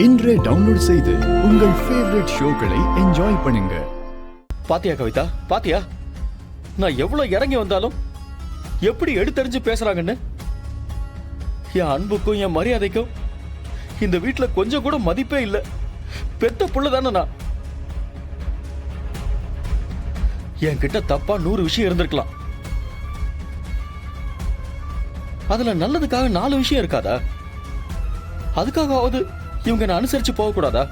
இன்றே டவுன்லோட் செய்து உங்கள் ஃபேவரட் ஷோக்களை என்ஜாய் பண்ணுங்க. பாத்தியா கவிதா, பாத்தியா நான் எவ்வளவு இறங்கி வந்தாலும் எப்படி எடுத்தறிஞ்சு பேசுறாங்கன்னு. என் அன்புக்கும் என் மரியாதைக்கும் இந்த வீட்டுல கொஞ்சம் கூட மதிப்பே இல்லை. பெத்த புள்ள தானே நான். என்கிட்ட தப்பா 100 விஷயம் இருந்திருக்கலாம். அதுல நல்லதுக்காக 4 விஷயம் இருக்காதா? அதுக்காகவாவது இவங்க நான் அனுசரிச்சு போக கூடாதா?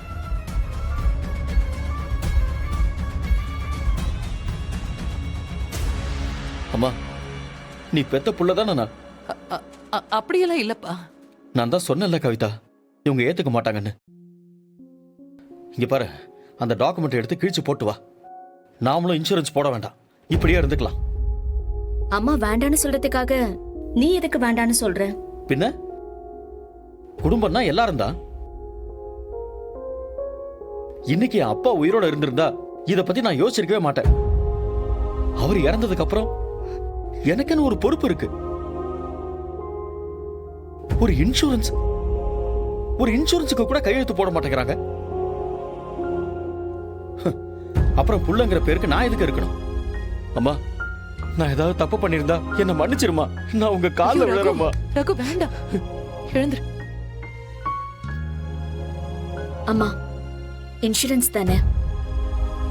அம்மா, நீ பெத்த புள்ளதானே நான். அப்படியெல்லாம் இல்லப்பா. நான் தான் சொன்னேன்ல கவிதா, இவங்க ஏத்துக்க மாட்டாங்கன்னு. இங்க பாரு, அந்த டாக்குமெண்ட் எடுத்து கிழிச்சு போட்டு வா. நாமளும் இன்சூரன்ஸ் போட வேண்டாம், இப்படியே இருந்துக்கலாம். அம்மா வேண்டான்னு சொல்றதுக்காக நீ எதுக்கு வேண்டான்னு சொல்ற? பின்ன குடும்பம்னா எல்லாரும் தான். இன்னைக்கு என் அப்பா உயிரோட இருந்திருந்தா இத பத்தி நான் யோசிச்சிருக்கவே மாட்டேன். அவர் இறந்ததுக்கு அப்புறம் எனக்குன்னு ஒரு பொறுப்பு இருக்கு. ஒரு இன்சூரன்ஸுக்கு கூட கையெழுத்து போட மாட்டேங்கிறாங்க. அப்புறம் புள்ளங்கிற பேருக்கு நான் எதுக்கு இருக்கணும்? அம்மா, நான் ஏதாவது தப்பு பண்ணிருந்தா என்ன மன்னிச்சிருமா. நான் உங்க கால்ல விழுறேம்மா. ரகு வேண்டாம், எழுந்துரு. அம்மா, இன்சூரன்ஸ் தானே,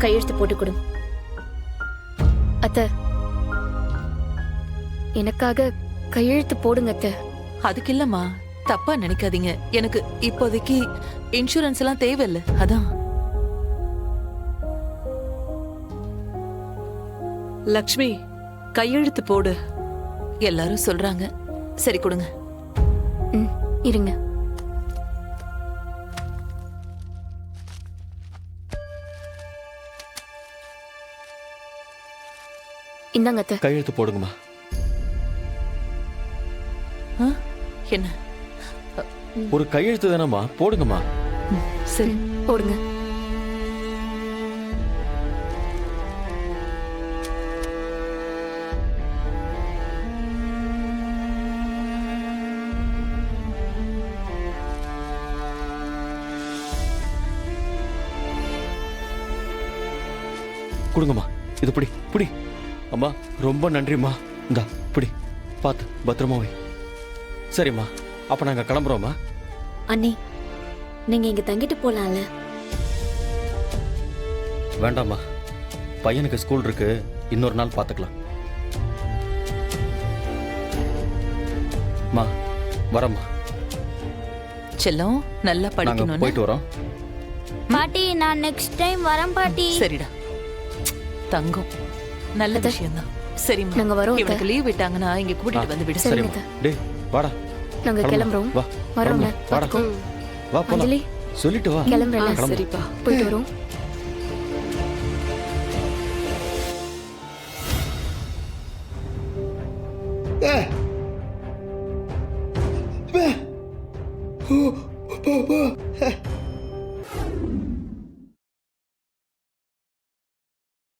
கையெழுத்து போட்டு கொடு. அத்தை, எனக்காக கையெழுத்து போடுங்க அத்தை. அதுக்கு இல்லம்மா, தப்பா நினைக்காதீங்க. எனக்கு இப்போதைக்கு இன்சூரன்ஸ் எல்லாம் தேவையில்லை, அதான். லக்ஷ்மி, கையெழுத்து போடு. எல்லாரும் சொல்றாங்க. சரி, கொடுங்க. இருங்க. இந்தாங்க அத்தை. கையெழுத்து போடுங்கம்மா. என்ன? ஒரு கையெழுத்து தானம்மா, போடுங்கம்மா. சரி, போடுங்க. கொடுங்கம்மா, இது பிடி பிடி. அம்மா, ரொம்ப நன்றிம்மா. இந்தா பிடி, பார்த்து பத்திரமா வை. சரிம்மா, அப்ப நாங்க கிளம்புறோம்மா. அண்ணி, நீங்க இங்க தங்கிட்டு போலாம்ல? வேண்டாம்மா, பையனுக்கு ஸ்கூல் இருக்கு, இன்னொரு நாள் பார்த்துக்கலாம். மா, வரம்மா. செல்லம், நல்லா நாங்க படிக்கணும். போயிட்டு வரோம். பாட்டி, நான் நெக்ஸ்ட் டைம் வரேன் பாட்டி. சரிடா தங்கம், நல்ல விஷயம் தான். சரிம்மா, நாங்க வரோம். இவனுக்கு லீவ் விட்டாங்கன்னா இங்க கூட்டிட்டு வந்து விடு. சரிம்மா. டேய் வாடா, நாங்க கிளம்புறோம். வா, வரோம்ல. வாடா, வா போலாம். அஞ்சலி, சொல்லிட்டு வா. கிளம்புறேன். சரிப்பா, போயிட்டு வரோம்.